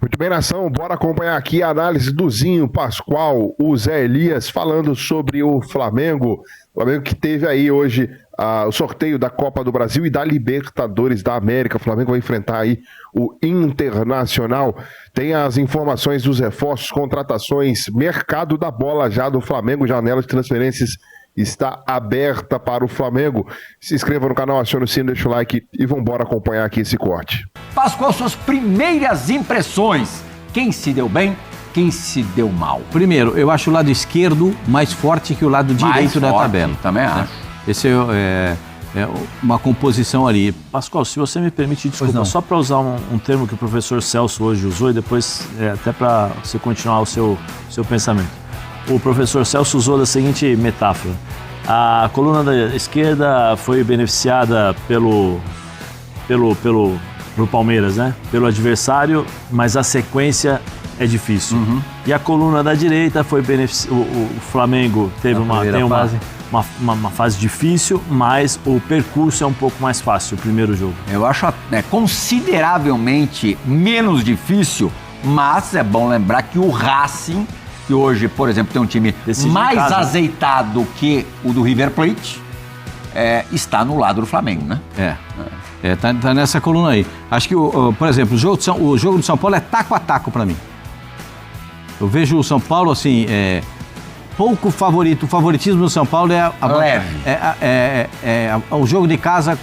Muito bem, nação, bora acompanhar aqui a análise do Zinho Pascoal, o Zé Elias, falando sobre o Flamengo. O Flamengo que teve aí hoje o sorteio da Copa do Brasil e da Libertadores da América. O Flamengo vai enfrentar aí o Internacional. Tem as informações dos reforços, contratações, mercado da bola já do Flamengo, janela de transferências está aberta para o Flamengo. Se inscreva no canal, acione o sino, deixa o like e vamos embora acompanhar aqui esse corte. Pascoal, suas primeiras impressões. Quem se deu bem, quem se deu mal? Primeiro, eu acho o lado esquerdo mais forte que o lado direito da tabela. Também acho. Esse é uma composição ali. Pascoal, se você me permite, desculpa, só para usar um termo que o professor Celso hoje usou e depois até para você continuar o seu pensamento. O professor Celso usou da seguinte metáfora: a coluna da esquerda foi beneficiada pelo Palmeiras, né? Pelo adversário, mas a sequência é difícil. E a coluna da direita foi beneficiada. O Flamengo teve uma fase difícil, mas o percurso é um pouco mais fácil, o primeiro jogo. Eu acho consideravelmente menos difícil, mas é bom lembrar que o Racing, que hoje, por exemplo, tem um time mais azeitado que o do River Plate, está no lado do Flamengo, né? Tá nessa coluna aí. Acho que, por exemplo, o jogo do São Paulo é taco a taco para mim. Eu vejo o São Paulo, assim, pouco favorito. O favoritismo do São Paulo o jogo de casa,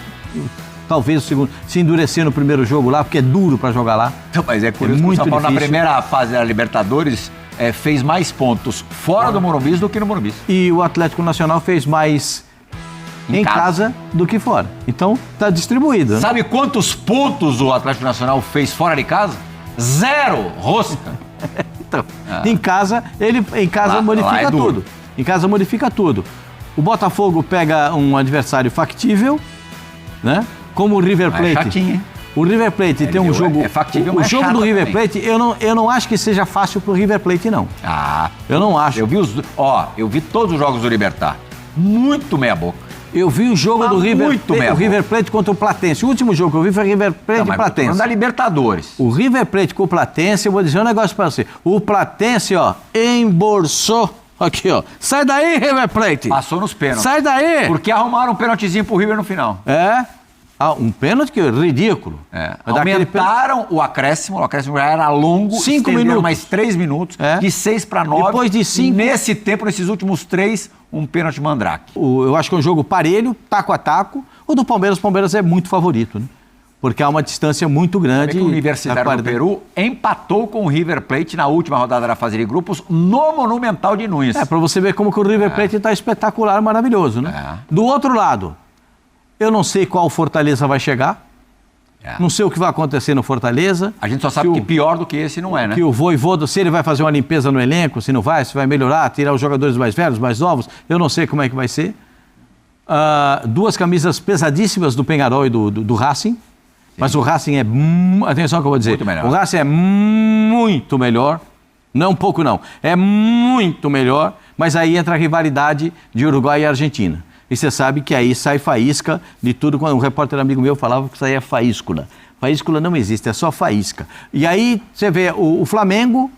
talvez o segundo, se endurecer no primeiro jogo lá, porque é duro para jogar lá. Então, mas é curioso que o São Paulo, na primeira fase da Libertadores, fez mais pontos fora do Morumbi do que no Morumbi. E o Atlético Nacional fez mais em casa do que fora. Então, tá distribuído. Né? Sabe quantos pontos o Atlético Nacional fez fora de casa? 0! Rosca! Então, em casa modifica tudo. Em casa modifica tudo. O Botafogo pega um adversário factível, né? Como o River Plate. É chatinho, hein? O River Plate tem um jogo. É factível, o mas jogo do River também. Plate, eu não acho que seja fácil pro River Plate, não. Eu não acho. Eu vi todos os jogos do Libertad. Muito meia boca. Eu vi o jogo do River Plate contra o Platense. O último jogo que eu vi foi River Plate e Platense. Da Libertadores. O River Plate com o Platense, eu vou dizer um negócio pra você. O Platense, embolsou. Aqui, sai daí, River Plate. Passou nos pênaltis. Sai daí. Porque arrumaram um pênaltizinho pro River no final. Um pênalti que é ridículo. Aumentaram o acréscimo já era longo. 5 minutos. Mais 3 minutos, de 6 para 9. Depois de 5. Nesse tempo, nesses últimos 3, um pênalti mandrake. Eu acho que é um jogo parelho, taco a taco. O do Palmeiras é muito favorito, né? Porque há uma distância muito grande. O Universitário do Peru empatou com o River Plate na última rodada da fase de grupos no Monumental de Nunes. Para você ver como que o River Plate está espetacular, maravilhoso, né? Do outro lado, eu não sei qual Fortaleza vai chegar. Não sei o que vai acontecer no Fortaleza. A gente só sabe que pior do que esse não é, né? Que o Vojvoda, se ele vai fazer uma limpeza no elenco, se não vai, se vai melhorar, tirar os jogadores mais velhos, mais novos, eu não sei como é que vai ser. 2 camisas pesadíssimas do Peñarol e do Racing. Sim. Mas o Racing atenção que eu vou dizer. O Racing é muito melhor. Não pouco não. É muito melhor. Mas aí entra a rivalidade de Uruguai e Argentina. E você sabe que aí sai faísca de tudo. Quando um repórter amigo meu falava que saía faíscula. Faíscula não existe, é só faísca. E aí você vê o Flamengo.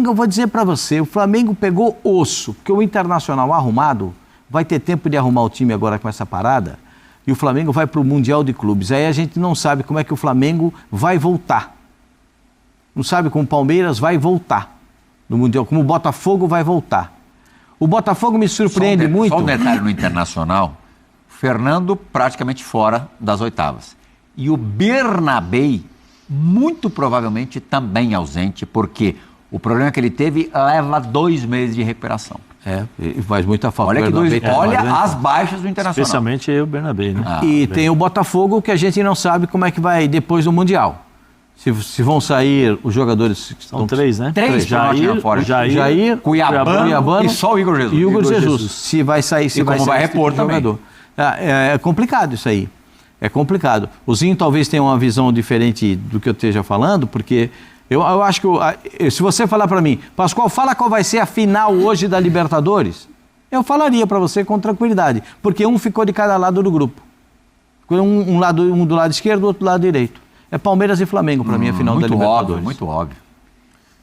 Eu vou dizer para você, o Flamengo pegou osso. Porque o Internacional arrumado vai ter tempo de arrumar o time agora com essa parada. E o Flamengo vai para o Mundial de Clubes. Aí a gente não sabe como é que o Flamengo vai voltar. Não sabe como o Palmeiras vai voltar no Mundial, como o Botafogo vai voltar. O Botafogo me surpreende muito. Só um detalhe no Internacional, Fernando praticamente fora das oitavas. E o Bernabéi, muito provavelmente também ausente, porque o problema que ele teve leva 2 meses de recuperação. E faz muita falta. Olha as baixas do Internacional. Especialmente o Bernabéi, né? Tem o Botafogo, que a gente não sabe como é que vai depois do Mundial. Se vão sair os jogadores... São 3, né? 3 Jair, Cuiabano e só o Igor Jesus. E o Igor Jesus. Se vai sair... vai repor também. É complicado isso aí. É complicado. O Zinho talvez tenha uma visão diferente do que eu esteja falando, porque eu acho que... se você falar para mim, Pascoal, fala qual vai ser a final hoje da Libertadores, eu falaria para você com tranquilidade, porque um ficou de cada lado do grupo. Um do lado esquerdo, outro do lado direito. é Palmeiras e Flamengo para mim a final da Libertadores. Muito óbvio.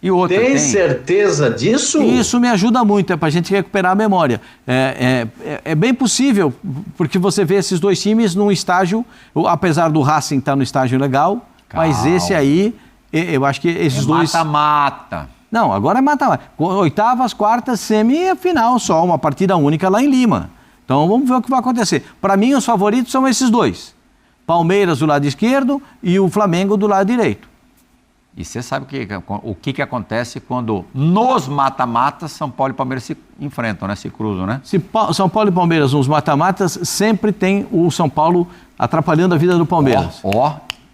E outra, tem certeza disso? Isso me ajuda muito, é para a gente recuperar a memória. É bem possível, porque você vê esses dois times num estágio, apesar do Racing estar no estágio legal, mas esse aí, eu acho que esses dois... Mata-mata. Não, agora é mata-mata. Oitavas, quartas, semi e final só, uma partida única lá em Lima. Então vamos ver o que vai acontecer. Para mim, os favoritos são esses dois. Palmeiras do lado esquerdo e o Flamengo do lado direito. E você sabe o que acontece quando nos mata-matas São Paulo e Palmeiras se enfrentam, né? Se cruzam, né? Se São Paulo e Palmeiras nos mata-matas, sempre tem o São Paulo atrapalhando a vida do Palmeiras.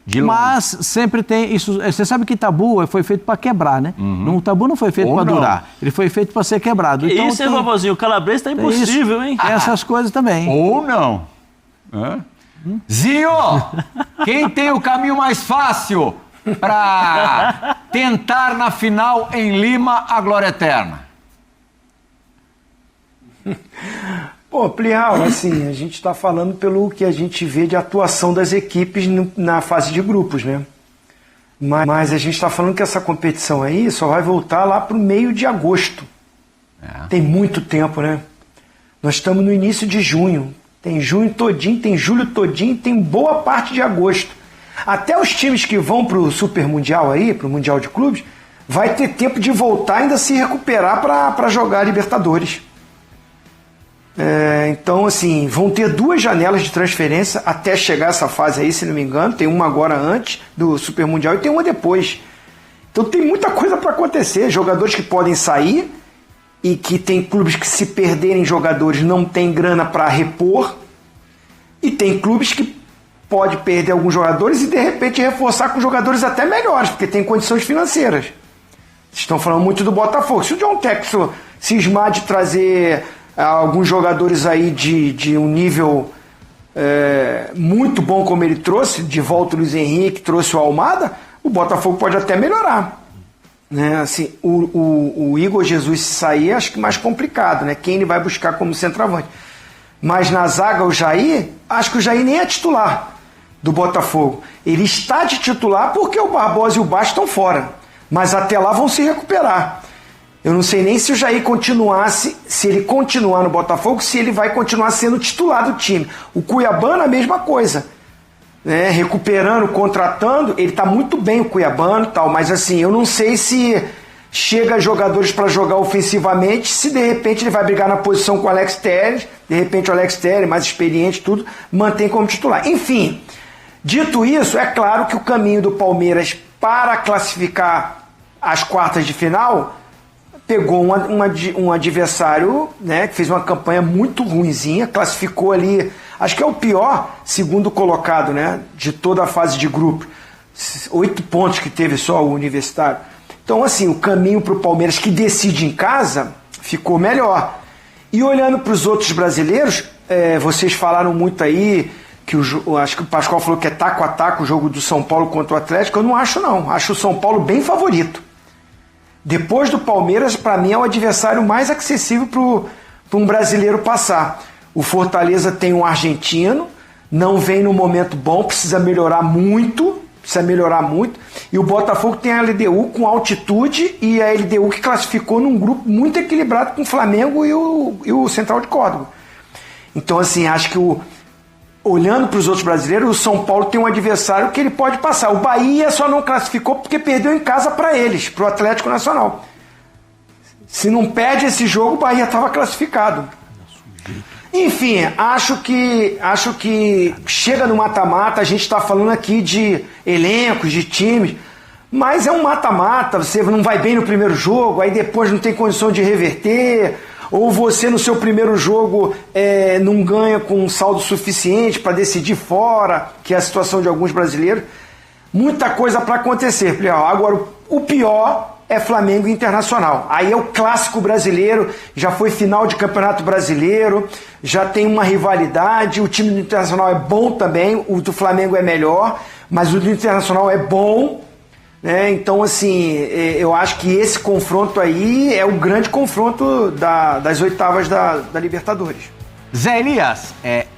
De longe. Mas sempre tem isso. Você sabe que tabu foi feito para quebrar, né? O tabu não foi feito para durar. Ele foi feito para ser quebrado. Que então, isso, hein, Vavozinho? O Calabrese tá impossível, hein? Tem essas coisas também. Ou não. Zinho, quem tem o caminho mais fácil para tentar na final em Lima a glória eterna? Pô, Plihal, assim, a gente está falando pelo que a gente vê de atuação das equipes na fase de grupos, né? Mas a gente está falando que essa competição aí só vai voltar lá para o meio de agosto. Tem muito tempo, né? Nós estamos no início de junho. Tem junho todinho, tem julho todinho, tem boa parte de agosto. Até os times que vão para o Super Mundial aí, para o Mundial de Clubes, vai ter tempo de voltar e ainda se recuperar para jogar a Libertadores. Então, assim, vão ter 2 janelas de transferência até chegar essa fase aí, se não me engano. Tem uma agora antes do Super Mundial e tem uma depois. Então tem muita coisa para acontecer. Jogadores que podem sair e que tem clubes que, se perderem jogadores, não tem grana para repor. E tem clubes que pode perder alguns jogadores e de repente reforçar com jogadores até melhores, porque tem condições financeiras. Vocês estão falando muito do Botafogo. Se o John Textor cismar de trazer alguns jogadores aí de um nível muito bom como ele trouxe, de volta o Luiz Henrique, trouxe o Almada, o Botafogo pode até melhorar. Né? Assim, o Igor Jesus, se sair, acho que mais complicado, né? Quem ele vai buscar como centroavante. Mas na zaga, o Jair, acho que o Jair nem é titular do Botafogo. Ele está de titular porque o Barbosa e o Bastos estão fora. Mas até lá vão se recuperar. Eu não sei nem se o Jair continuasse, se ele continuar no Botafogo, se ele vai continuar sendo titular do time. O Cuiabano, a mesma coisa. Né? Recuperando, contratando, ele está muito bem, o Cuiabano e tal, mas assim, eu não sei se chega jogadores para jogar ofensivamente, se de repente ele vai brigar na posição com o Alex Telles, de repente o Alex Telles, mais experiente, tudo, mantém como titular. Enfim, dito isso, é claro que o caminho do Palmeiras para classificar as quartas de final pegou um adversário, né, que fez uma campanha muito ruinzinha, classificou ali, acho que é o pior segundo colocado, né, de toda a fase de grupo. 8 pontos que teve só o Universitário. Então, assim, o caminho para o Palmeiras, que decide em casa, ficou melhor. E olhando para os outros brasileiros, vocês falaram muito aí, que acho que o Pascoal falou que é taco a taco o jogo do São Paulo contra o Atlético. Eu não acho, não. Acho o São Paulo bem favorito. Depois do Palmeiras, para mim, é o adversário mais acessível para um brasileiro passar. O Fortaleza tem um argentino, não vem no momento bom, precisa melhorar muito. E o Botafogo tem a LDU com altitude e a LDU que classificou num grupo muito equilibrado com o Flamengo e o Central de Córdoba. Então, assim, acho que olhando para os outros brasileiros, o São Paulo tem um adversário que ele pode passar. O Bahia só não classificou porque perdeu em casa para eles, para o Atlético Nacional. Se não perde esse jogo, o Bahia estava classificado. Enfim, acho que chega no mata-mata, a gente está falando aqui de elencos, de times, mas é um mata-mata, você não vai bem no primeiro jogo, aí depois não tem condição de reverter, ou você no seu primeiro jogo não ganha com um saldo suficiente para decidir fora, que é a situação de alguns brasileiros. Muita coisa para acontecer. Agora, o pior é Flamengo e Internacional. Aí é o clássico brasileiro, já foi final de Campeonato Brasileiro, já tem uma rivalidade, o time do Internacional é bom também, o do Flamengo é melhor, mas o do Internacional é bom, né? Então, assim, eu acho que esse confronto aí é o grande confronto das oitavas da Libertadores. Zé Elias,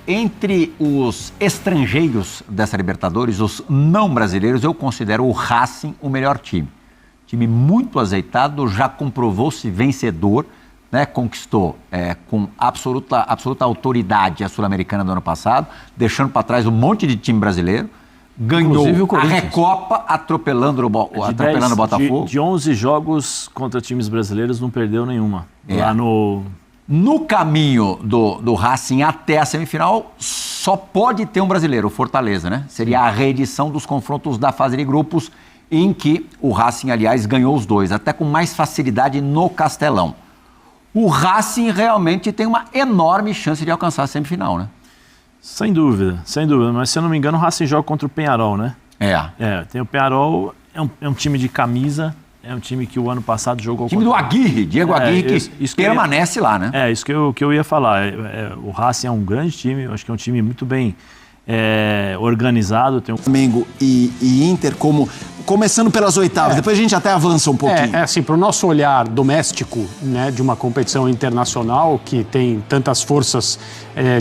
entre os estrangeiros dessa Libertadores, os não brasileiros, eu considero o Racing o melhor time. Time muito azeitado, já comprovou-se vencedor, né? Conquistou com absoluta autoridade a Sul-Americana do ano passado, deixando para trás um monte de time brasileiro. Ganhou a Recopa atropelando o Botafogo. De 11 jogos contra times brasileiros, não perdeu nenhuma. Lá No caminho do Racing até a semifinal, só pode ter um brasileiro, o Fortaleza, né? Seria a reedição dos confrontos da fase de grupos, em que o Racing, aliás, ganhou os dois, até com mais facilidade no Castelão. O Racing realmente tem uma enorme chance de alcançar a semifinal, né? Sem dúvida. Mas se eu não me engano, o Racing joga contra o Peñarol, né? Tem o Peñarol, é um time de camisa, é um time que o ano passado jogou... Time do Aguirre, Diego Aguirre, que permanece lá, né? Isso que eu ia falar. O Racing é um grande time, eu acho que é um time muito bem organizado. Tem Flamengo e Inter começando pelas oitavas, depois a gente até avança um pouquinho. Assim, para o nosso olhar doméstico, né, de uma competição internacional que tem tantas forças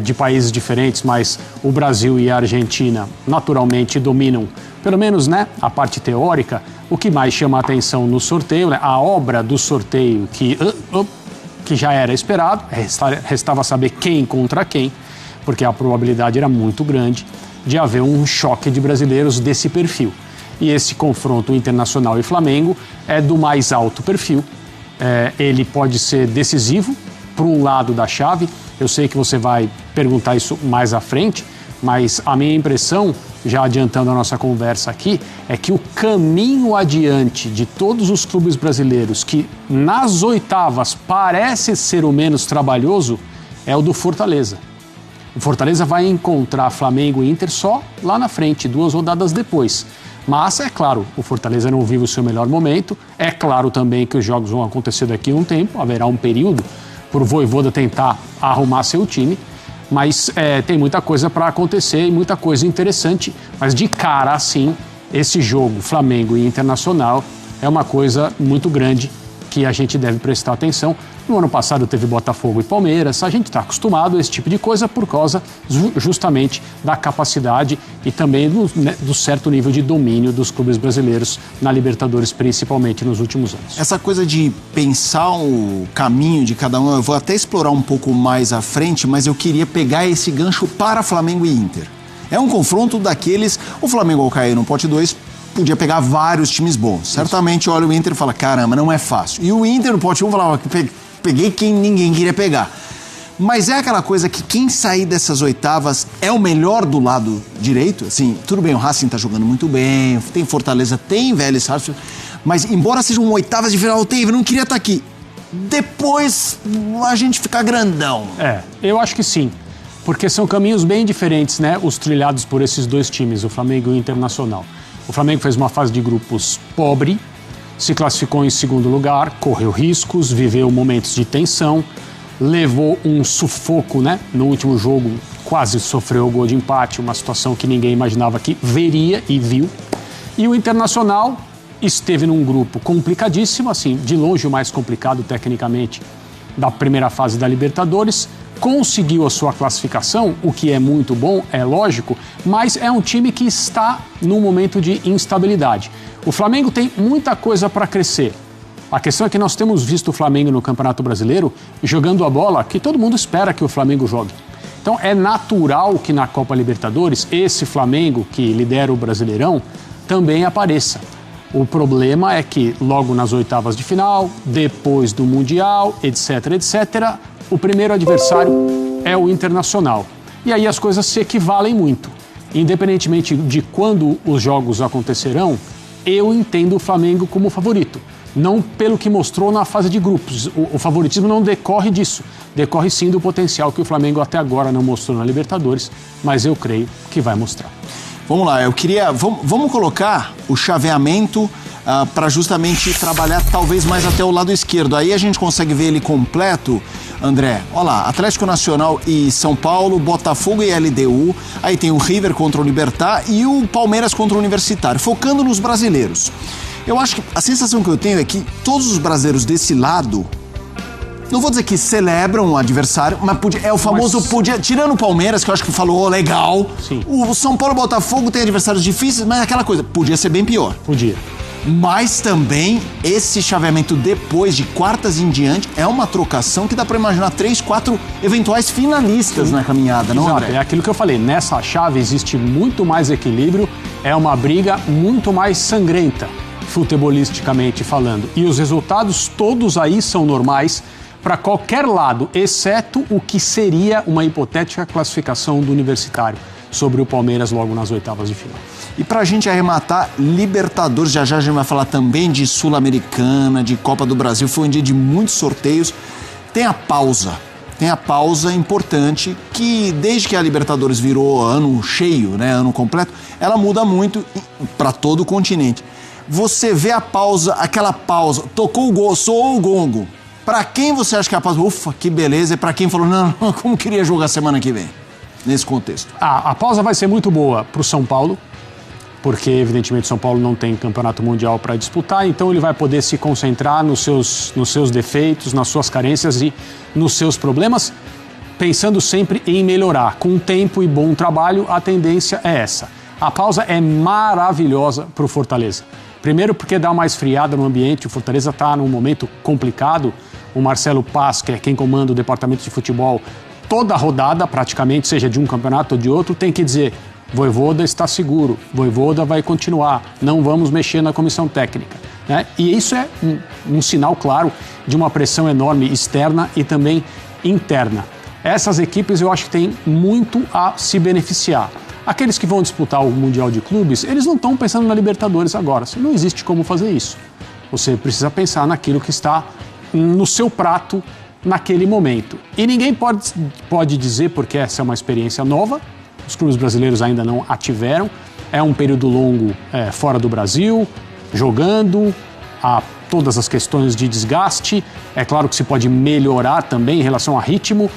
de países diferentes, mas o Brasil e a Argentina naturalmente dominam, pelo menos, né, a parte teórica. O que mais chama a atenção no sorteio, né, a obra do sorteio que já era esperado, restava saber quem contra quem, porque a probabilidade era muito grande de haver um choque de brasileiros desse perfil. E esse confronto Internacional e Flamengo é do mais alto perfil. Ele pode ser decisivo para um lado da chave. Eu sei que você vai perguntar isso mais à frente, mas a minha impressão, já adiantando a nossa conversa aqui, é que o caminho adiante de todos os clubes brasileiros que nas oitavas parece ser o menos trabalhoso é o do Fortaleza. O Fortaleza vai encontrar Flamengo e Inter só lá na frente, 2 rodadas depois. Mas, é claro, o Fortaleza não vive o seu melhor momento. É claro também que os jogos vão acontecer daqui a um tempo. Haverá um período para o Vojvoda tentar arrumar seu time. Mas tem muita coisa para acontecer e muita coisa interessante. Mas de cara, assim, esse jogo Flamengo e Internacional é uma coisa muito grande que a gente deve prestar atenção. No ano passado teve Botafogo e Palmeiras, a gente está acostumado a esse tipo de coisa por causa justamente da capacidade e também do certo nível de domínio dos clubes brasileiros na Libertadores, principalmente nos últimos anos. Essa coisa de pensar o caminho de cada um, eu vou até explorar um pouco mais à frente, mas eu queria pegar esse gancho para Flamengo e Inter. É um confronto daqueles, o Flamengo ao cair no pote 2, podia pegar vários times bons. Certamente olha o Inter e fala, caramba, não é fácil. E o Inter no pote 1 falava, peguei quem ninguém queria pegar. Mas é aquela coisa que quem sair dessas oitavas é o melhor do lado direito. Assim, tudo bem, o Racing tá jogando muito bem, tem Fortaleza, tem Vélez Sarsfield, mas embora sejam oitavas de final, eu não queria estar aqui. Depois a gente fica grandão. Eu acho que sim. Porque são caminhos bem diferentes, né? Os trilhados por esses dois times, o Flamengo e o Internacional. O Flamengo fez uma fase de grupos pobre, se classificou em segundo lugar, correu riscos, viveu momentos de tensão, levou um sufoco, né? No último jogo, quase sofreu o gol de empate, uma situação que ninguém imaginava que veria e viu. E o Internacional esteve num grupo complicadíssimo, assim, de longe o mais complicado tecnicamente da primeira fase da Libertadores, conseguiu a sua classificação, o que é muito bom, é lógico, mas é um time que está num momento de instabilidade. O Flamengo tem muita coisa para crescer. A questão é que nós temos visto o Flamengo no Campeonato Brasileiro jogando a bola que todo mundo espera que o Flamengo jogue. Então é natural que na Copa Libertadores esse Flamengo que lidera o Brasileirão também apareça. O problema é que logo nas oitavas de final, depois do Mundial, etc, o primeiro adversário é o Internacional. E aí as coisas se equivalem muito. Independentemente de quando os jogos acontecerão, eu entendo o Flamengo como favorito. Não pelo que mostrou na fase de grupos. O favoritismo não decorre disso. Decorre sim do potencial que o Flamengo até agora não mostrou na Libertadores, mas eu creio que vai mostrar. Vamos lá, eu queria... Vamos colocar o chaveamento para justamente trabalhar talvez mais até o lado esquerdo. Aí a gente consegue ver ele completo, André. Olha lá, Atlético Nacional e São Paulo, Botafogo e LDU. Aí tem o River contra o Libertad e o Palmeiras contra o Universitário. Focando nos brasileiros. Eu acho que a sensação que eu tenho é que todos os brasileiros desse lado não vou dizer que celebram o adversário, mas é o famoso podia, tirando o Palmeiras, que eu acho que falou legal. Sim. O São Paulo e o Botafogo tem adversários difíceis, mas é aquela coisa, podia ser bem pior. Podia. Mas também esse chaveamento depois de quartas em diante é uma trocação que dá pra imaginar 3, 4 eventuais finalistas na caminhada, não, Exato, André? é aquilo que eu falei, nessa chave existe muito mais equilíbrio, é uma briga muito mais sangrenta, futebolisticamente falando. E os resultados todos aí são normais para qualquer lado, exceto o que seria uma hipotética classificação do Universitário sobre o Palmeiras logo nas oitavas de final. E pra gente arrematar, Libertadores, já a gente vai falar também de Sul-Americana, de Copa do Brasil, foi um dia de muitos sorteios. Tem a pausa importante, que desde que a Libertadores virou ano cheio, né, ano completo, ela muda muito para todo o continente. Você vê a pausa, aquela pausa, tocou o gol, soou o gongo. Pra quem você acha que é a pausa? Ufa, que beleza. E pra quem falou, não, como queria jogar semana que vem? Nesse contexto. A pausa vai ser muito boa pro São Paulo, porque evidentemente São Paulo não tem campeonato mundial para disputar, então ele vai poder se concentrar nos seus defeitos, nas suas carências e nos seus problemas, pensando sempre em melhorar. Com tempo e bom trabalho, a tendência é essa. A pausa é maravilhosa para o Fortaleza. Primeiro porque dá uma esfriada no ambiente, o Fortaleza está num momento complicado. O Marcelo Paz, que é quem comanda o departamento de futebol, toda a rodada praticamente, seja de um campeonato ou de outro, tem que dizer: Vojvoda está seguro, Vojvoda vai continuar, não vamos mexer na comissão técnica. Né? E isso é um sinal claro de uma pressão enorme externa e também interna. Essas equipes eu acho que têm muito a se beneficiar. Aqueles que vão disputar o Mundial de Clubes, eles não estão pensando na Libertadores agora. Não existe como fazer isso. Você precisa pensar naquilo que está no seu prato naquele momento. E ninguém pode dizer, porque essa é uma experiência nova, os clubes brasileiros ainda não a tiveram, é um período longo fora do Brasil, jogando, há todas as questões de desgaste, é claro que se pode melhorar também em relação a ritmo,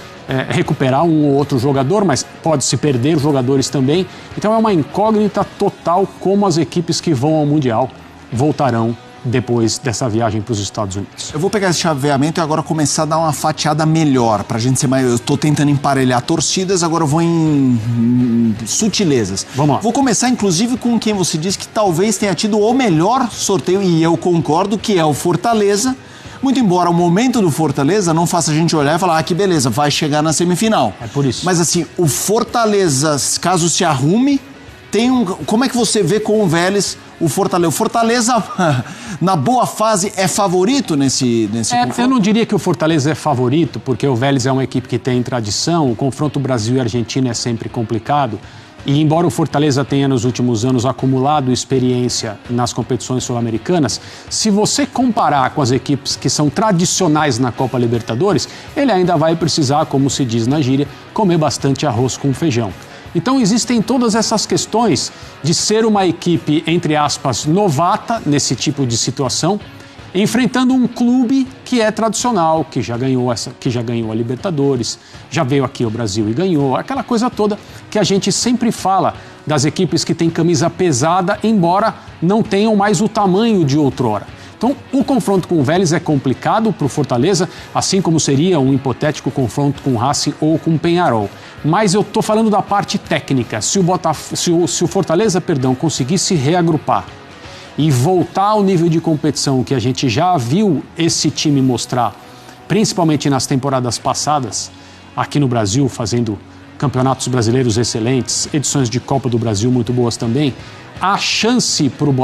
recuperar um ou outro jogador, mas pode-se perder jogadores também, então é uma incógnita total como as equipes que vão ao Mundial voltarão depois dessa viagem para os Estados Unidos. Eu vou pegar esse chaveamento e agora começar a dar uma fatiada melhor, pra gente ser mais... Eu tô tentando emparelhar torcidas, agora eu vou em sutilezas. Vamos lá. Vou começar, inclusive, com quem você disse que talvez tenha tido o melhor sorteio, e eu concordo, que é o Fortaleza. Muito embora o momento do Fortaleza não faça a gente olhar e falar, que beleza, vai chegar na semifinal. É por isso. Mas assim, o Fortaleza, caso se arrume, como é que você vê com o Vélez o Fortaleza? O Fortaleza, na boa fase, é favorito nesse confronto? Eu não diria que o Fortaleza é favorito, porque o Vélez é uma equipe que tem tradição, o confronto Brasil e Argentina é sempre complicado, e embora o Fortaleza tenha nos últimos anos acumulado experiência nas competições sul-americanas, se você comparar com as equipes que são tradicionais na Copa Libertadores, ele ainda vai precisar, como se diz na gíria, comer bastante arroz com feijão. Então existem todas essas questões de ser uma equipe, entre aspas, novata nesse tipo de situação, enfrentando um clube que é tradicional, que já ganhou a Libertadores, já veio aqui ao Brasil e ganhou, aquela coisa toda que a gente sempre fala das equipes que têm camisa pesada, embora não tenham mais o tamanho de outrora. Então, o confronto com o Vélez é complicado para o Fortaleza, assim como seria um hipotético confronto com o Racing ou com o Peñarol. Mas eu estou falando da parte técnica. Se o Fortaleza, conseguir se reagrupar e voltar ao nível de competição que a gente já viu esse time mostrar, principalmente nas temporadas passadas, aqui no Brasil, fazendo campeonatos brasileiros excelentes, edições de Copa do Brasil muito boas também, a chance para o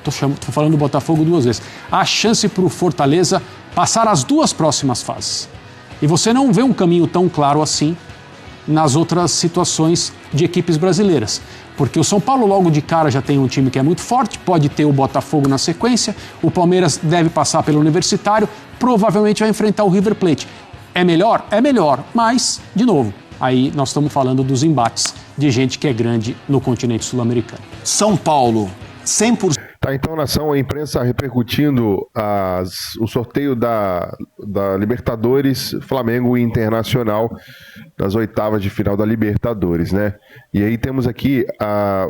tô falando do Botafogo duas vezes, a chance para o Fortaleza passar as duas próximas fases. E você não vê um caminho tão claro assim nas outras situações de equipes brasileiras. Porque o São Paulo logo de cara já tem um time que é muito forte, pode ter o Botafogo na sequência, o Palmeiras deve passar pelo Universitário, provavelmente vai enfrentar o River Plate. É melhor? É melhor, mas, de novo, aí nós estamos falando dos embates de gente que é grande no continente sul-americano. São Paulo, 100%. Tá, então, nação, a imprensa repercutindo o sorteio da Libertadores, Flamengo e Internacional, das oitavas de final da Libertadores, né? E aí temos aqui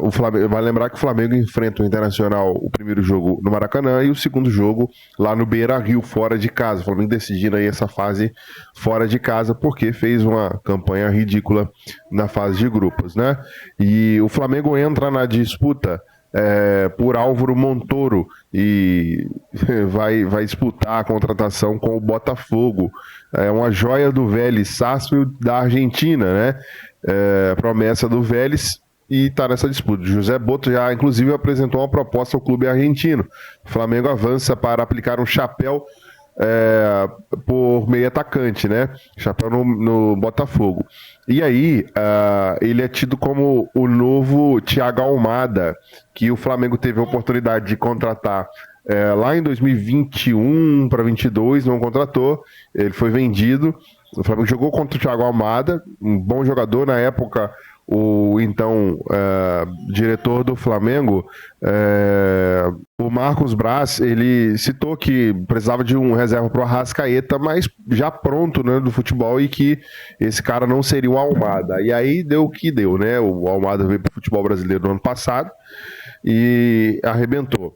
o Flamengo. Vai lembrar que o Flamengo enfrenta o Internacional o primeiro jogo no Maracanã e o segundo jogo lá no Beira-Rio, fora de casa. O Flamengo decidindo aí essa fase fora de casa porque fez uma campanha ridícula na fase de grupos, né? E o Flamengo entra na disputa por Álvaro Montoro e vai disputar a contratação com o Botafogo. É uma joia do Vélez Sarsfield da Argentina, né? Promessa do Vélez e está nessa disputa. José Botto já, inclusive, apresentou uma proposta ao clube argentino. O Flamengo avança para aplicar um chapéu por meio atacante, né? Chapéu no Botafogo. E aí, ele é tido como o novo Thiago Almada, que o Flamengo teve a oportunidade de contratar lá em 2021 para 2022, não contratou, ele foi vendido. O Flamengo jogou contra o Thiago Almada, um bom jogador na época. O então diretor do Flamengo, o Marcos Braz, ele citou que precisava de um reserva para o Arrascaeta, mas já pronto, né, do futebol, e que esse cara não seria o Almada. E aí deu o que deu, né? O Almada veio para o futebol brasileiro no ano passado e arrebentou.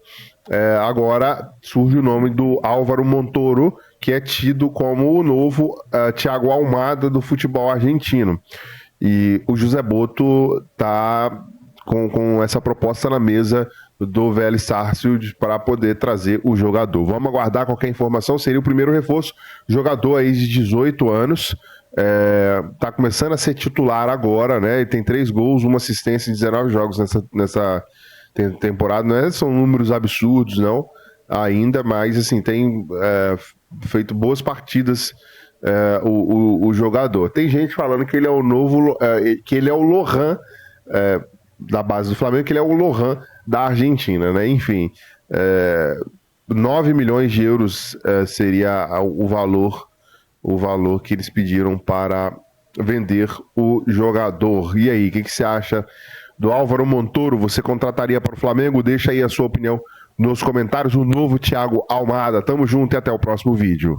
Agora surge o nome do Álvaro Montoro, que é tido como o novo Thiago Almada do futebol argentino. E o José Botto está com essa proposta na mesa do Vélez Sarsfield para poder trazer o jogador. Vamos aguardar qualquer informação, seria o primeiro reforço. Jogador aí de 18 anos, está começando a ser titular agora, né? Ele tem 3 gols, 1 assistência em 19 jogos nessa temporada. Não são números absurdos, não, ainda, mas assim, tem feito boas partidas. O jogador. Tem gente falando que ele é o novo, que ele é o Lohan da base do Flamengo, que ele é o Lohan da Argentina, né? Enfim, 9 milhões de euros seria o valor que eles pediram para vender o jogador. E aí, o que você acha do Álvaro Montoro? Você contrataria para o Flamengo? Deixa aí a sua opinião nos comentários. O novo Thiago Almada. Tamo junto e até o próximo vídeo.